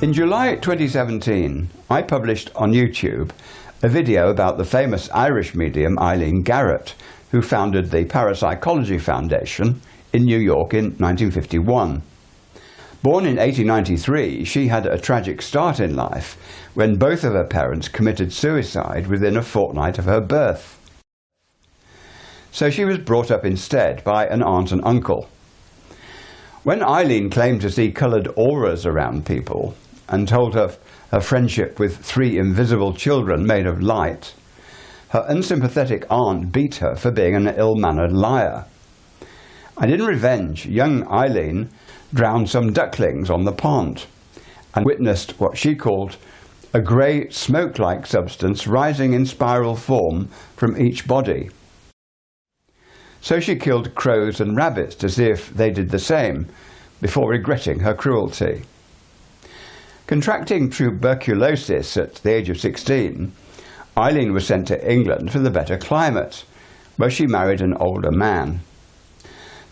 In July 2017, I published on YouTube a video about the famous Irish medium Eileen Garrett, who founded the Parapsychology Foundation in New York in 1951. Born in 1893, she had a tragic start in life when both of her parents committed suicide within a fortnight of her birth. So she was brought up instead by an aunt and uncle. When Eileen claimed to see coloured auras around people and told her friendship with 3 invisible children made of light, her unsympathetic aunt beat her for being an ill-mannered liar. And in revenge, young Eileen drowned some ducklings on the pond and witnessed what she called a grey smoke-like substance rising in spiral form from each body. So she killed crows and rabbits to see if they did the same, before regretting her cruelty. Contracting tuberculosis at the age of 16, Eileen was sent to England for the better climate, where she married an older man.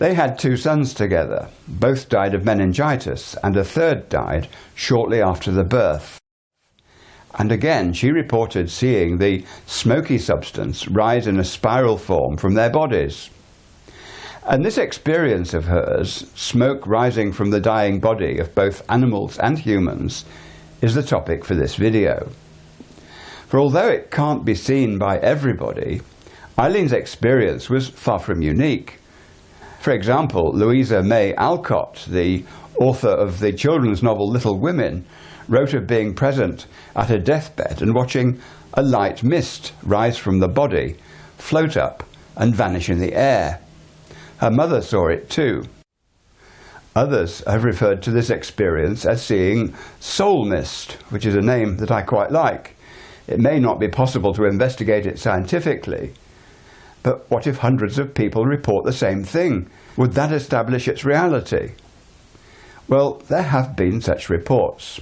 They had 2 sons together. Both died of meningitis, and a third died shortly after the birth. And again, she reported seeing the smoky substance rise in a spiral form from their bodies. And this experience of hers, smoke rising from the dying body of both animals and humans, is the topic for this video. For although it can't be seen by everybody, Eileen's experience was far from unique. For example, Louisa May Alcott, the author of the children's novel Little Women, wrote of being present at a deathbed and watching a light mist rise from the body, float up and vanish in the air. Her mother saw it too. Others have referred to this experience as seeing soul mist, which is a name that I quite like. It may not be possible to investigate it scientifically, but what if hundreds of people report the same thing? Would that establish its reality? Well, there have been such reports.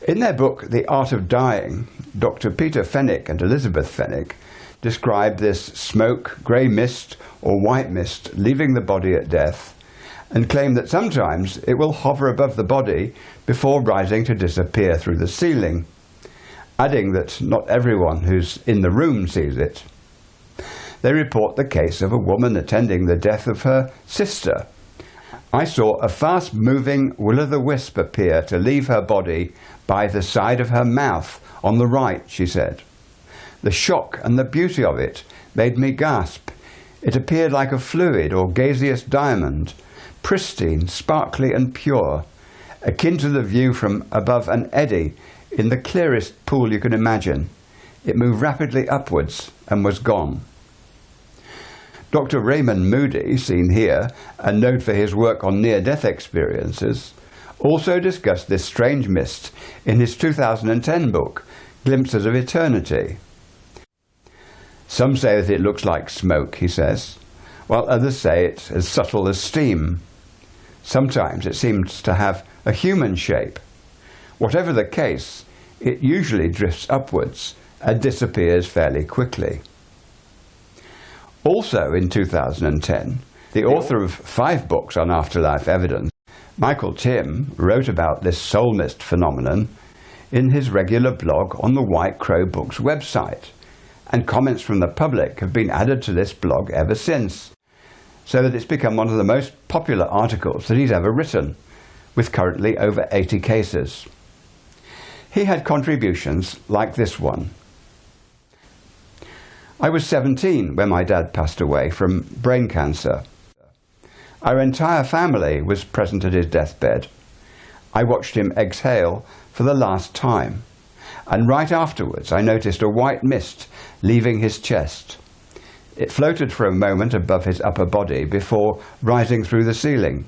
In their book, The Art of Dying, Dr. Peter Fenwick and Elizabeth Fenwick describe this smoke, grey mist or white mist leaving the body at death, and claim that sometimes it will hover above the body before rising to disappear through the ceiling, adding that not everyone who's in the room sees it. They report the case of a woman attending the death of her sister. I saw a fast-moving will-o'-the-wisp appear to leave her body by the side of her mouth on the right, she said. The shock and the beauty of it made me gasp. It appeared like a fluid or gaseous diamond, pristine, sparkly and pure, akin to the view from above an eddy in the clearest pool you can imagine. It moved rapidly upwards and was gone. Dr. Raymond Moody, seen here, and known for his work on near-death experiences, also discussed this strange mist in his 2010 book, Glimpses of Eternity. Some say that it looks like smoke, he says, while others say it's as subtle as steam. Sometimes it seems to have a human shape. Whatever the case, it usually drifts upwards and disappears fairly quickly. Also in 2010, the author of 5 books on afterlife evidence, Michael Tim, wrote about this soul mist phenomenon in his regular blog on the White Crow Books website, and comments from the public have been added to this blog ever since, so that it's become one of the most popular articles that he's ever written, with currently over 80 cases. He had contributions like this one. I was 17 when my dad passed away from brain cancer. Our entire family was present at his deathbed. I watched him exhale for the last time, and right afterwards I noticed a white mist leaving his chest. It floated for a moment above his upper body before rising through the ceiling.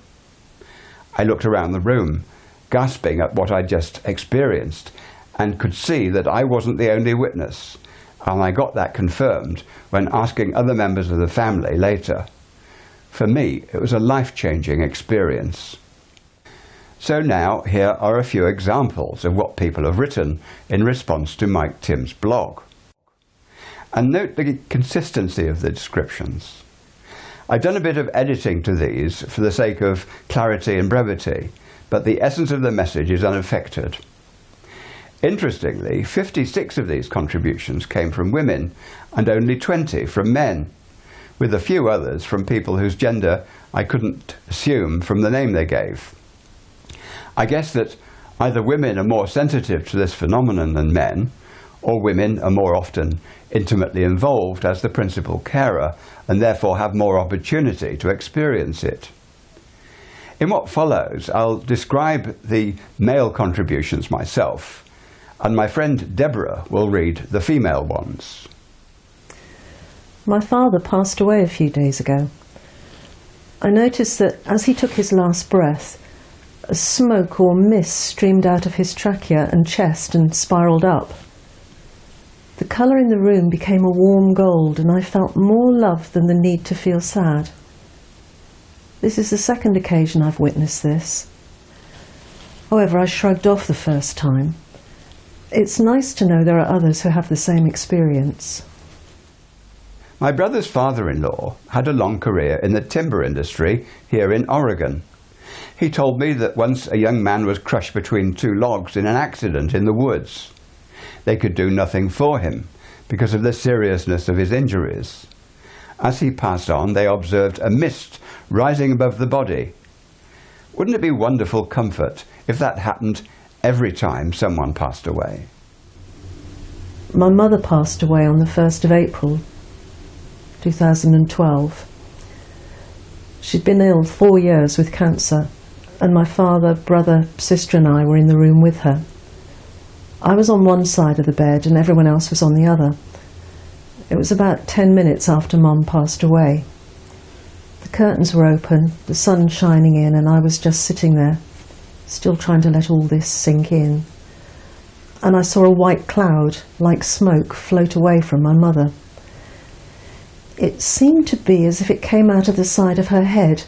I looked around the room, gasping at what I'd just experienced, and could see that I wasn't the only witness, and I got that confirmed when asking other members of the family later. For me, it was a life-changing experience. So now, here are a few examples of what people have written in response to Mike Tim's blog. And note the consistency of the descriptions. I've done a bit of editing to these for the sake of clarity and brevity, but the essence of the message is unaffected. Interestingly, 56 of these contributions came from women and only 20 from men, with a few others from people whose gender I couldn't assume from the name they gave. I guess that either women are more sensitive to this phenomenon than men, or women are more often intimately involved as the principal carer and therefore have more opportunity to experience it. In what follows, I'll describe the male contributions myself, and my friend Deborah will read the female ones. My father passed away a few days ago. I noticed that as he took his last breath, a smoke or mist streamed out of his trachea and chest and spiralled up. The colour in the room became a warm gold, and I felt more love than the need to feel sad. This is the second occasion I've witnessed this. However, I shrugged off the first time. It's nice to know there are others who have the same experience. My brother's father-in-law had a long career in the timber industry here in Oregon. He told me that once a young man was crushed between two logs in an accident in the woods. They could do nothing for him because of the seriousness of his injuries. As he passed on, they observed a mist rising above the body. Wouldn't it be wonderful comfort if that happened every time someone passed away? My mother passed away on the 1st of April, 2012. She'd been ill 4 years with cancer, and my father, brother, sister and I were in the room with her. I was on one side of the bed and everyone else was on the other. It was about 10 minutes after Mum passed away. The curtains were open, the sun shining in, and I was just sitting there, still trying to let all this sink in. And I saw a white cloud, like smoke, float away from my mother. It seemed to be as if it came out of the side of her head,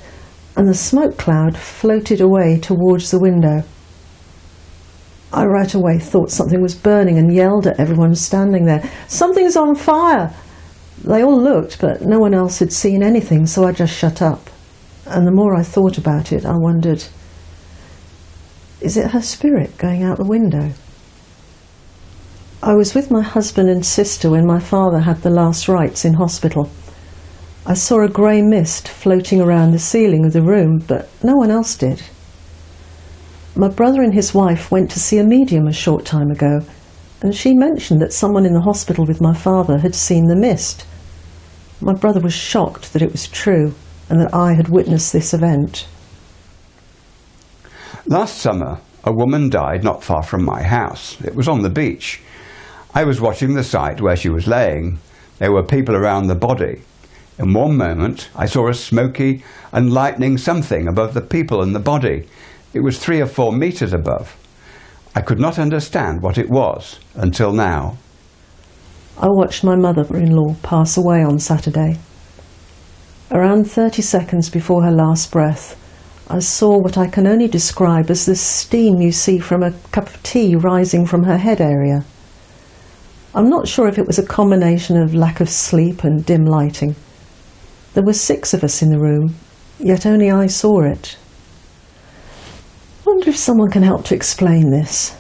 and the smoke cloud floated away towards the window. I right away thought something was burning and yelled at everyone standing there, "Something's on fire!" They all looked, but no one else had seen anything, so I just shut up. And the more I thought about it, I wondered, is it her spirit going out the window? I was with my husband and sister when my father had the last rites in hospital. I saw a grey mist floating around the ceiling of the room, but no one else did. My brother and his wife went to see a medium a short time ago, and she mentioned that someone in the hospital with my father had seen the mist. My brother was shocked that it was true, and that I had witnessed this event. Last summer, a woman died not far from my house. It was on the beach. I was watching the site where she was laying. There were people around the body. In one moment, I saw a smoky and lightning something above the people and the body. It was 3 or 4 meters above. I could not understand what it was until now. I watched my mother-in-law pass away on Saturday. Around 30 seconds before her last breath, I saw what I can only describe as the steam you see from a cup of tea rising from her head area. I'm not sure if it was a combination of lack of sleep and dim lighting. There were 6 of us in the room, yet only I saw it. I wonder if someone can help to explain this.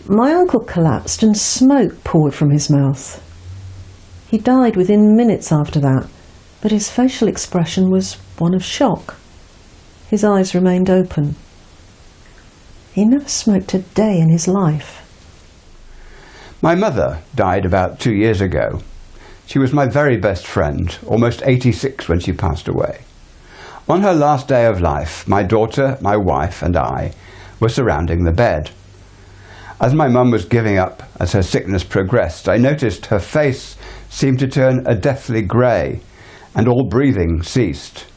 My uncle collapsed and smoke poured from his mouth. He died within minutes after that, but his facial expression was one of shock. His eyes remained open. He never smoked a day in his life. My mother died about 2 years ago. She was my very best friend, almost 86 when she passed away. On her last day of life, my daughter, my wife and I were surrounding the bed. As my mum was giving up as her sickness progressed, I noticed her face seemed to turn a deathly grey and all breathing ceased.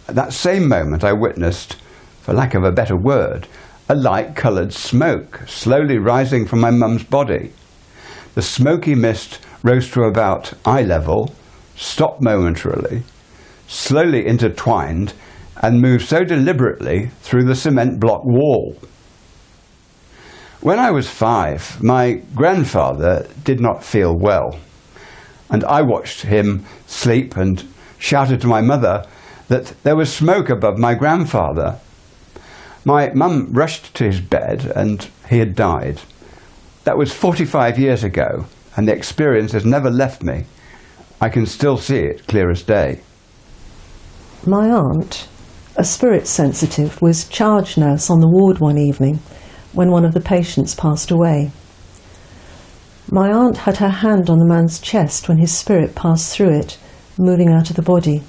At that same moment I witnessed, for lack of a better word, a light-coloured smoke slowly rising from my mum's body. The smoky mist rose to about eye level, stopped momentarily, slowly intertwined and moved so deliberately through the cement block wall. When I was 5, my grandfather did not feel well, and I watched him sleep and shouted to my mother that there was smoke above my grandfather. My mum rushed to his bed and he had died. That was 45 years ago, and the experience has never left me. I can still see it clear as day. My aunt, a spirit sensitive, was charge nurse on the ward one evening when one of the patients passed away. My aunt had her hand on the man's chest when his spirit passed through it, moving out of the body.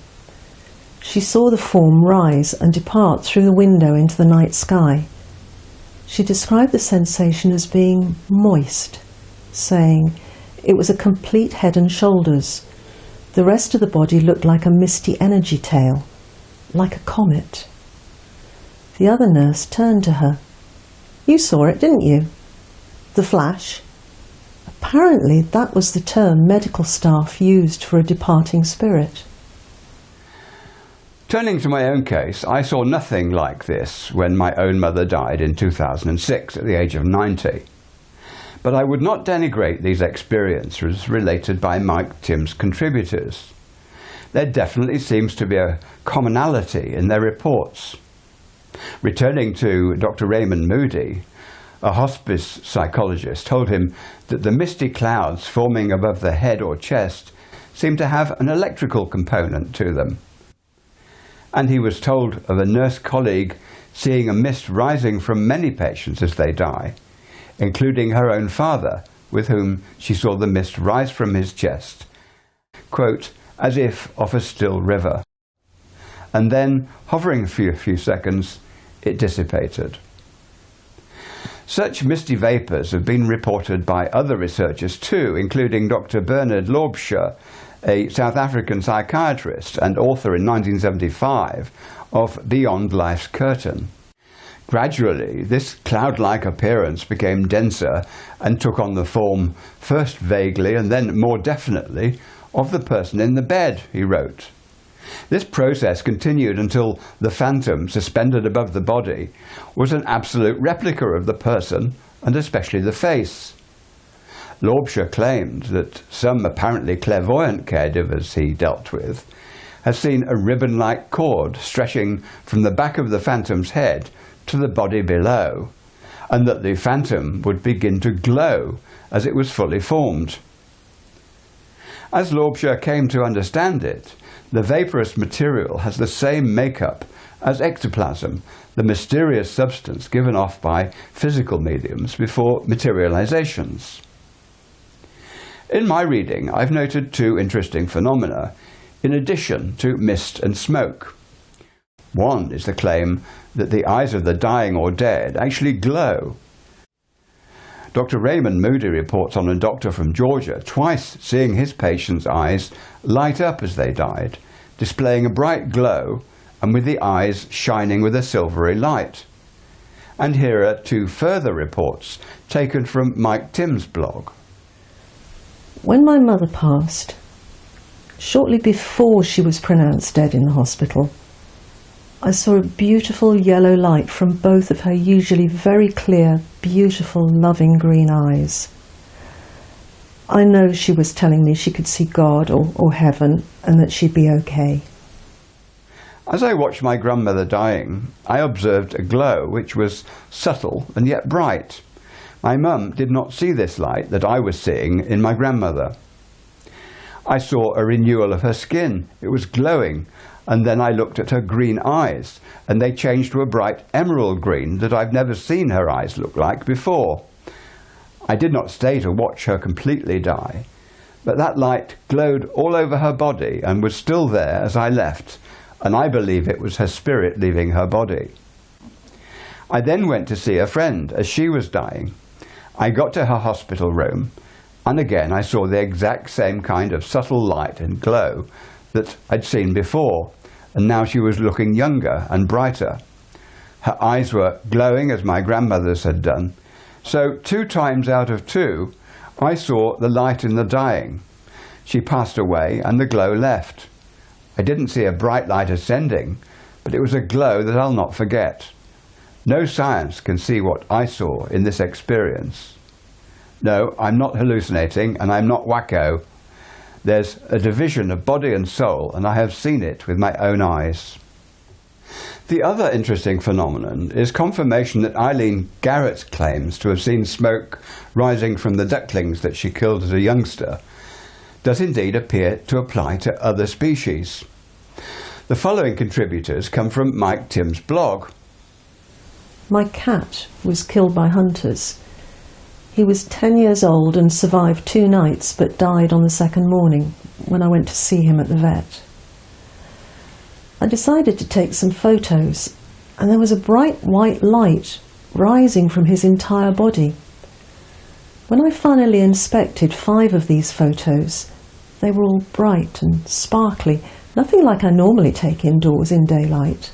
She saw the form rise and depart through the window into the night sky. She described the sensation as being moist, saying it was a complete head and shoulders. The rest of the body looked like a misty energy tail, like a comet. The other nurse turned to her. "You saw it, didn't you? The flash?" Apparently that was the term medical staff used for a departing spirit. Turning to my own case, I saw nothing like this when my own mother died in 2006 at the age of 90. But I would not denigrate these experiences related by Mike Tim's contributors. There definitely seems to be a commonality in their reports. Returning to Dr. Raymond Moody, a hospice psychologist told him that the misty clouds forming above the head or chest seemed to have an electrical component to them. And he was told of a nurse colleague seeing a mist rising from many patients as they die, including her own father, with whom she saw the mist rise from his chest, quote, as if off a still river. And then, hovering for a few seconds, it dissipated. Such misty vapours have been reported by other researchers too, including Dr. Bernard Laubscher, a South African psychiatrist and author in 1975 of Beyond Life's Curtain. Gradually, this cloud-like appearance became denser and took on the form, first vaguely and then more definitely, of the person in the bed, he wrote. This process continued until the phantom suspended above the body was an absolute replica of the person, and especially the face. Laubscher claimed that some apparently clairvoyant caregivers he dealt with have seen a ribbon-like cord stretching from the back of the phantom's head to the body below, and that the phantom would begin to glow as it was fully formed. As Laubscher came to understand it, the vaporous material has the same makeup as ectoplasm, the mysterious substance given off by physical mediums before materializations. In my reading, I've noted two interesting phenomena, in addition to mist and smoke. One is the claim that the eyes of the dying or dead actually glow. Dr. Raymond Moody reports on a doctor from Georgia twice seeing his patients' eyes light up as they died, displaying a bright glow and with the eyes shining with a silvery light. And here are two further reports taken from Mike Tim's blog. When my mother passed, shortly before she was pronounced dead in the hospital, I saw a beautiful yellow light from both of her usually very clear, beautiful, loving green eyes. I know she was telling me she could see God or heaven and that she'd be okay. As I watched my grandmother dying, I observed a glow which was subtle and yet bright. My mum did not see this light that I was seeing in my grandmother. I saw a renewal of her skin. It was glowing, and then I looked at her green eyes, and they changed to a bright emerald green that I've never seen her eyes look like before. I did not stay to watch her completely die, but that light glowed all over her body and was still there as I left, and I believe it was her spirit leaving her body. I then went to see a friend as she was dying. I got to her hospital room, and again I saw the exact same kind of subtle light and glow that I'd seen before, and now she was looking younger and brighter. Her eyes were glowing as my grandmother's had done, so 2 times out of 2 I saw the light in the dying. She passed away and the glow left. I didn't see a bright light ascending, but it was a glow that I'll not forget. No science can see what I saw in this experience. No, I'm not hallucinating and I'm not wacko. There's a division of body and soul, and I have seen it with my own eyes. The other interesting phenomenon is confirmation that Eileen Garrett claims to have seen smoke rising from the ducklings that she killed as a youngster does indeed appear to apply to other species. The following contributors come from Mike Tim's blog. My cat was killed by hunters. He was 10 years old and survived 2 nights but died on the second morning when I went to see him at the vet. I decided to take some photos, and there was a bright white light rising from his entire body. When I finally inspected 5 of these photos, they were all bright and sparkly, nothing like I normally take indoors in daylight.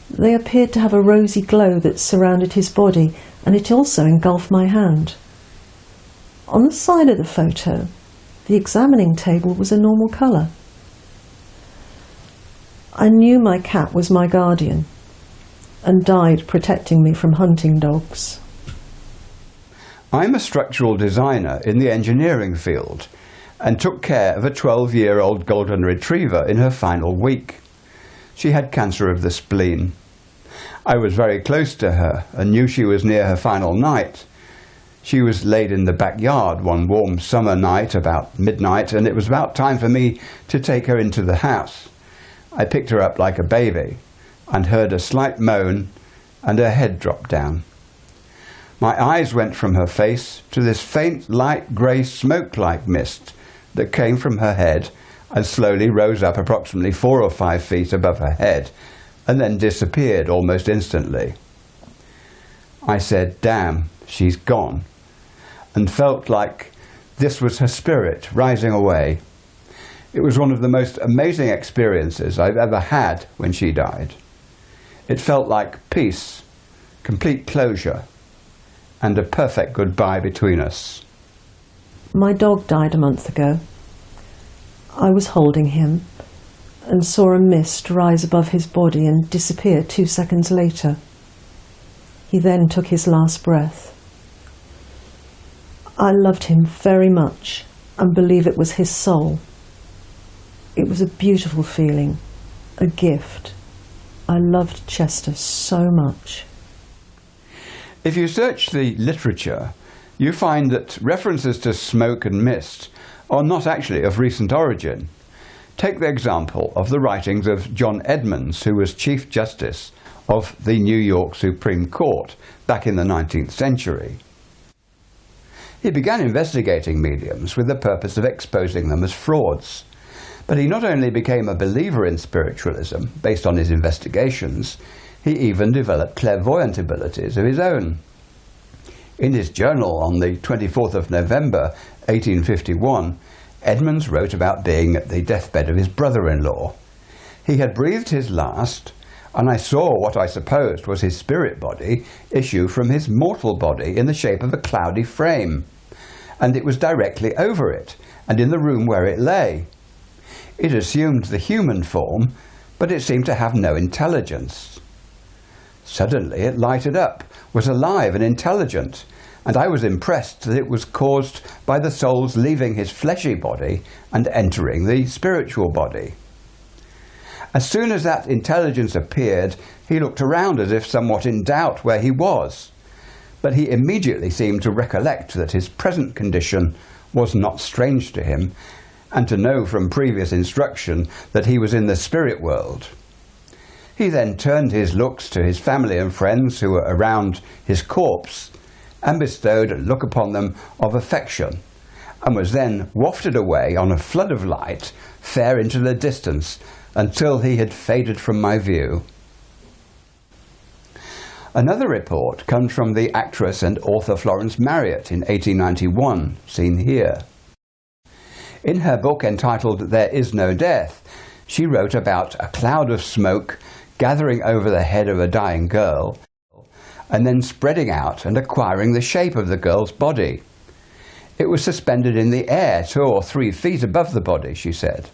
They appeared to have a rosy glow that surrounded his body, and it also engulfed my hand. On the side of the photo, the examining table was a normal colour. I knew my cat was my guardian and died protecting me from hunting dogs. I'm a structural designer in the engineering field and took care of a 12-year-old golden retriever in her final week. She had cancer of the spleen. I was very close to her and knew she was near her final night. She was laid in the backyard one warm summer night about midnight, and it was about time for me to take her into the house. I picked her up like a baby and heard a slight moan and her head dropped down. My eyes went from her face to this faint light grey smoke-like mist that came from her head and slowly rose up approximately 4 or 5 feet above her head and then disappeared almost instantly. I said, "Damn, she's gone," and felt like this was her spirit rising away. It was one of the most amazing experiences I've ever had when she died. It felt like peace, complete closure, and a perfect goodbye between us. My dog died a month ago. I was holding him and saw a mist rise above his body and disappear 2 seconds later. He then took his last breath. I loved him very much and believe it was his soul. It was a beautiful feeling, a gift. I loved Chester so much. If you search the literature, you find that references to smoke and mist are not actually of recent origin. Take the example of the writings of John Edmonds, who was Chief Justice of the New York Supreme Court back in the 19th century. He began investigating mediums with the purpose of exposing them as frauds. But he not only became a believer in spiritualism based on his investigations, he even developed clairvoyant abilities of his own. In his journal on the 24th of November 1851, Edmonds wrote about being at the deathbed of his brother-in-law. He had breathed his last, and I saw what I supposed was his spirit body issue from his mortal body in the shape of a cloudy frame, and it was directly over it, and in the room where it lay. It assumed the human form, but it seemed to have no intelligence. Suddenly it lighted up, was alive and intelligent, and I was impressed that it was caused by the soul's leaving his fleshy body and entering the spiritual body. As soon as that intelligence appeared, he looked around as if somewhat in doubt where he was, but he immediately seemed to recollect that his present condition was not strange to him, and to know from previous instruction that he was in the spirit world. He then turned his looks to his family and friends who were around his corpse and bestowed a look upon them of affection, and was then wafted away on a flood of light fair into the distance until he had faded from my view. Another report comes from the actress and author Florence Marriott in 1891, seen here. In her book entitled There Is No Death, she wrote about a cloud of smoke gathering over the head of a dying girl and then spreading out and acquiring the shape of the girl's body. It was suspended in the air 2 or 3 feet above the body, she said.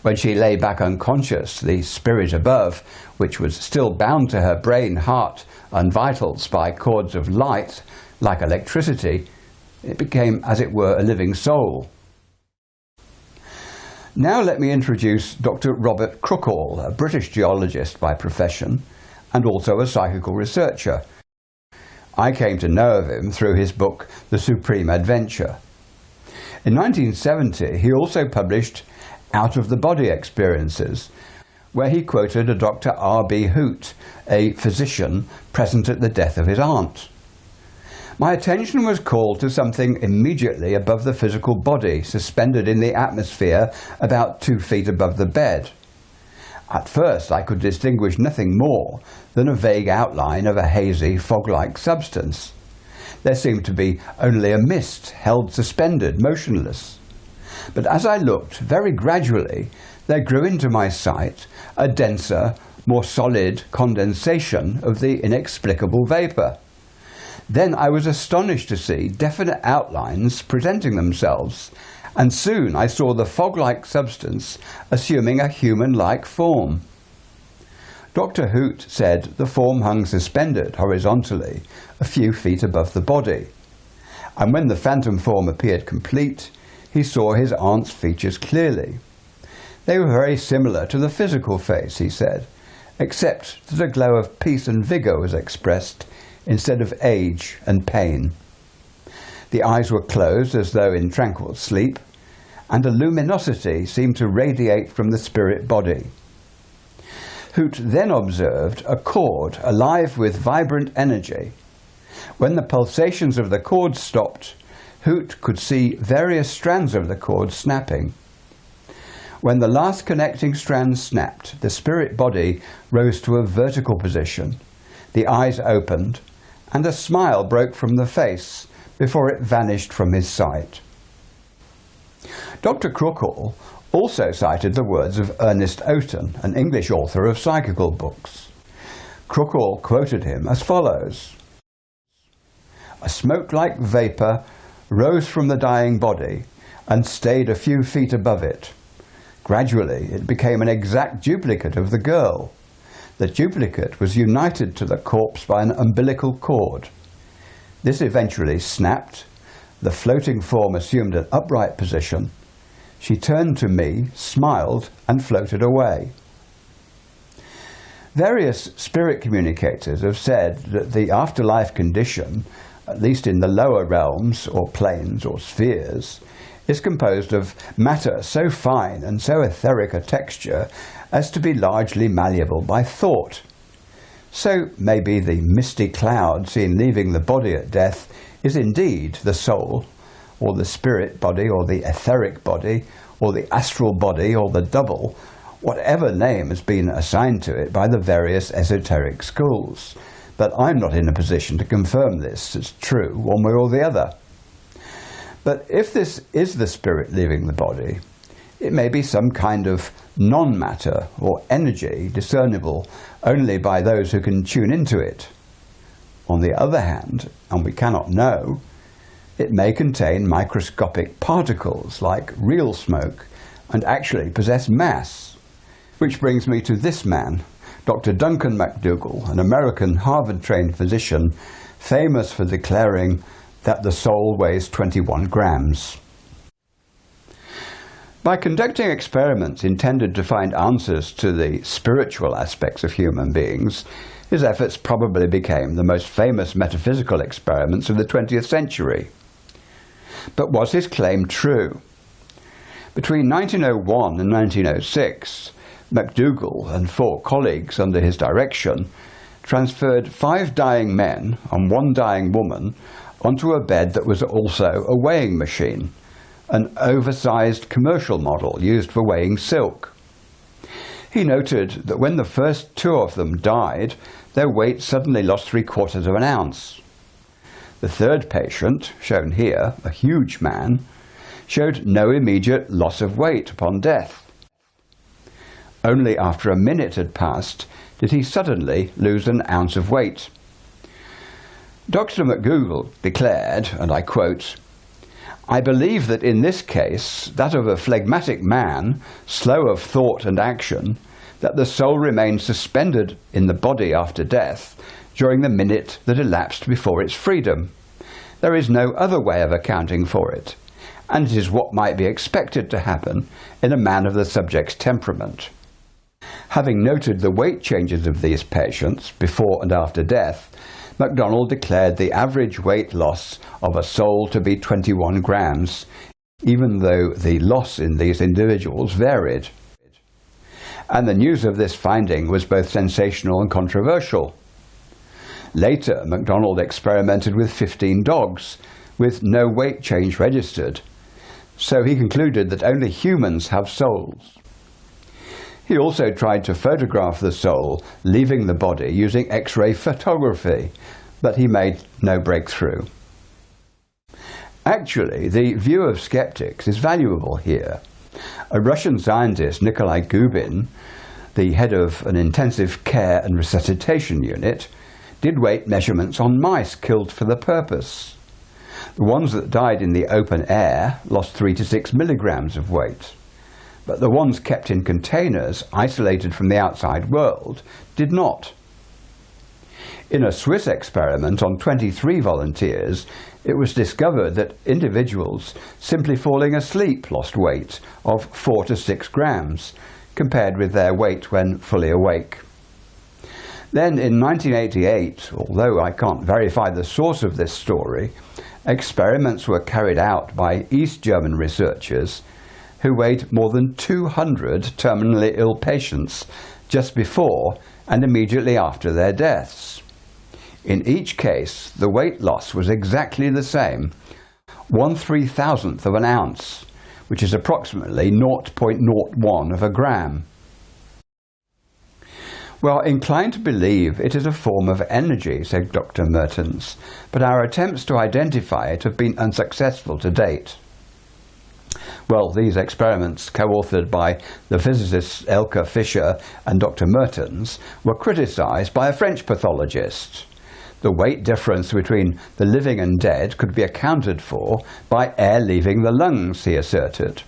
When she lay back unconscious, the spirit above, which was still bound to her brain, heart and vitals by cords of light, like electricity, it became, as it were, a living soul. Now let me introduce Dr. Robert CROOKALL, a British geologist by profession and also a psychical researcher. I came to know of him through his book The Supreme Adventure. In 1970 he also published Out of the Body Experiences, where he quoted a Dr. R.B. Hoot, a physician present at the death of his aunt. My attention was called to something immediately above the physical body, suspended in the atmosphere about 2 feet above the bed. At first I could distinguish nothing more than a vague outline of a hazy, fog-like substance. There seemed to be only a mist held suspended, motionless. But as I looked, very gradually, there grew into my sight a denser, more solid condensation of the inexplicable vapour. Then I was astonished to see definite outlines presenting themselves, and soon I saw the fog-like substance assuming a human-like form. Dr. Hoot said the form hung suspended horizontally a few feet above the body, and when the phantom form appeared complete, he saw his aunt's features clearly. They were very similar to the physical face, he said, except that a glow of peace and vigour was expressed instead of age and pain. The eyes were closed as though in tranquil sleep, and a luminosity seemed to radiate from the spirit body. Hoot then observed a cord alive with vibrant energy. When the pulsations of the cord stopped, Hoot could see various strands of the cord snapping. When the last connecting strand snapped, the spirit body rose to a vertical position. The eyes opened, and a smile broke from the face before it vanished from his sight. Dr. CROOKALL also cited the words of Ernest Oughton, an English author of psychical books. CROOKALL quoted him as follows: "A smoke-like vapour rose from the dying body and stayed a few feet above it. Gradually it became an exact duplicate of the girl. The duplicate was united to the corpse by an umbilical cord. This eventually snapped. The floating form assumed an upright position. She turned to me, smiled, and floated away." Various spirit communicators have said that the afterlife condition, at least in the lower realms or planes or spheres, is composed of matter so fine and so etheric a texture as to be largely malleable by thought. So maybe the misty cloud seen leaving the body at death is indeed the soul, or the spirit body, or the etheric body, or the astral body, or the double, whatever name has been assigned to it by the various esoteric schools. But I'm not in a position to confirm this as true one way or the other. But if this is the spirit leaving the body, it may be some kind of non-matter or energy discernible only by those who can tune into it. On the other hand, and we cannot know, it may contain microscopic particles like real smoke and actually possess mass. Which brings me to this man, Dr. Duncan McDougall, an American Harvard-trained physician famous for declaring that the soul weighs 21 grams. By conducting experiments intended to find answers to the spiritual aspects of human beings, his efforts probably became the most famous metaphysical experiments of the 20th century. But was his claim true? Between 1901 and 1906, McDougall and 4 colleagues under his direction transferred 5 dying men and 1 dying woman onto a bed that was also a weighing machine, an oversized commercial model used for weighing silk. He noted that when the first 2 of them died, their weight suddenly lost 3/4 of an ounce. The 3rd patient, shown here, a huge man, showed no immediate loss of weight upon death. Only after a minute had passed did he suddenly lose an ounce of weight. Dr. McDougall declared, and I quote, "I believe that in this case, that of a phlegmatic man, slow of thought and action, that the soul remained suspended in the body after death during the minute that elapsed before its freedom. There is no other way of accounting for it, and it is what might be expected to happen in a man of the subject's temperament. Having noted the weight changes of these patients before and after death, MacDonald declared the average weight loss of a soul to be 21 grams, even though the loss in these individuals varied. And the news of this finding was both sensational and controversial. Later, MacDonald experimented with 15 dogs, with no weight change registered, so he concluded that only humans have souls. He also tried to photograph the soul leaving the body using X-ray photography, but he made no breakthrough. Actually, the view of skeptics is valuable here. A Russian scientist, Nikolai Gubin, the head of an intensive care and resuscitation unit, did weight measurements on mice killed for the purpose. The ones that died in the open air lost 3 to 6 milligrams of weight, but the ones kept in containers, isolated from the outside world, did not. In a Swiss experiment on 23 volunteers, it was discovered that individuals simply falling asleep lost weight of 4 to 6 grams, compared with their weight when fully awake. Then in 1988, although I can't verify the source of this story, experiments were carried out by East German researchers who weighed more than 200 terminally ill patients just before and immediately after their deaths. In each case, the weight loss was exactly the same, 1/3000th of an ounce, which is approximately 0.01 of a gram. Well, inclined to believe it is a form of energy, said Dr. Mertens, but our attempts to identify it have been unsuccessful to date. Well, these experiments, co-authored by the physicists Elke Fischer and Dr. Mertens, were criticized by a French pathologist. The weight difference between the living and dead could be accounted for by air leaving the lungs, he asserted.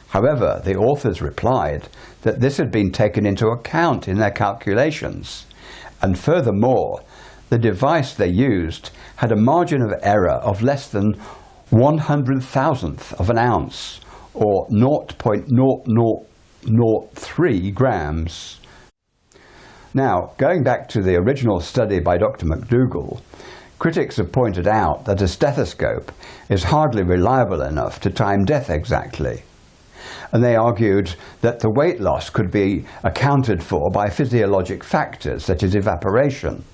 However, the authors replied that this had been taken into account in their calculations, and furthermore, the device they used had a margin of error of less than 100,000th of an ounce, or 0.0003 grams. Now, going back to the original study by Dr. McDougall, critics have pointed out that a stethoscope is hardly reliable enough to time death exactly. And they argued that the weight loss could be accounted for by physiologic factors such as evaporation.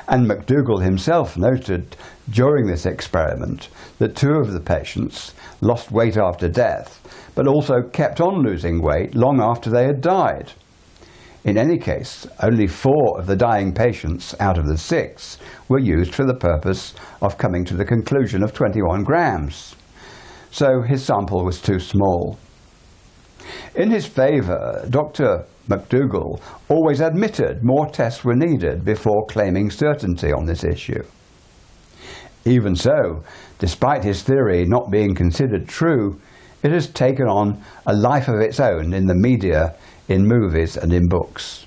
And McDougall himself noted during this experiment that 2 of the patients lost weight after death, but also kept on losing weight long after they had died. In any case, only 4 of the dying patients out of the 6 were used for the purpose of coming to the conclusion of 21 grams. So his sample was too small. In his favour, Dr. McDougall always admitted more tests were needed before claiming certainty on this issue. Even so, despite his theory not being considered true, it has taken on a life of its own in the media, in movies and in books.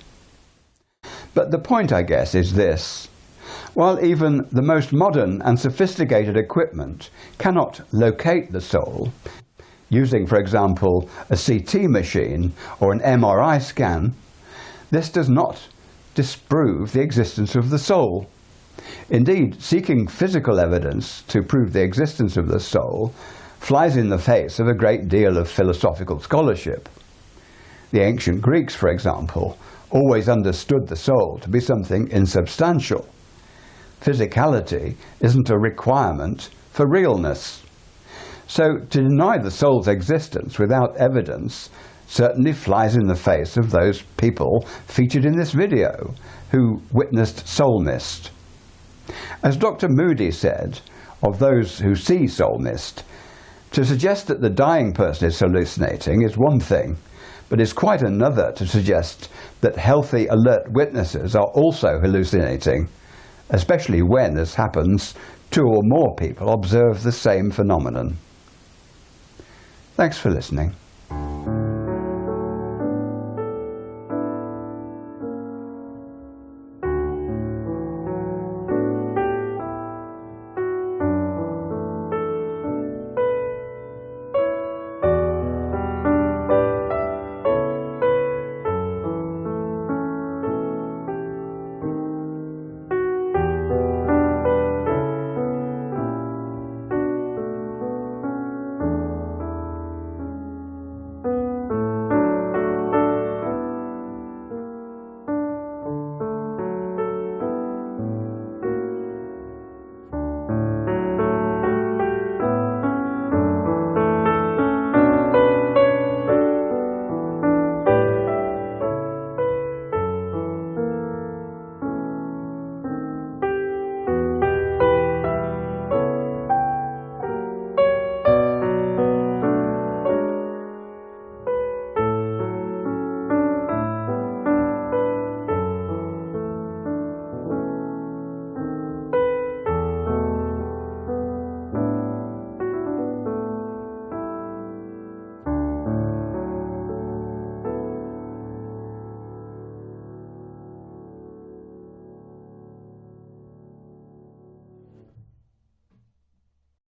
But the point, I guess, is this. While even the most modern and sophisticated equipment cannot locate the soul, using, for example, a CT machine or an MRI scan, this does not disprove the existence of the soul. Indeed, seeking physical evidence to prove the existence of the soul flies in the face of a great deal of philosophical scholarship. The ancient Greeks, for example, always understood the soul to be something insubstantial. Physicality isn't a requirement for realness. So to deny the soul's existence without evidence certainly flies in the face of those people featured in this video who witnessed soul mist. As Dr. Moody said of those who see soul mist, to suggest that the dying person is hallucinating is one thing, but it's quite another to suggest that healthy, alert witnesses are also hallucinating, especially when, as happens, 2 or more people observe the same phenomenon. Thanks for listening.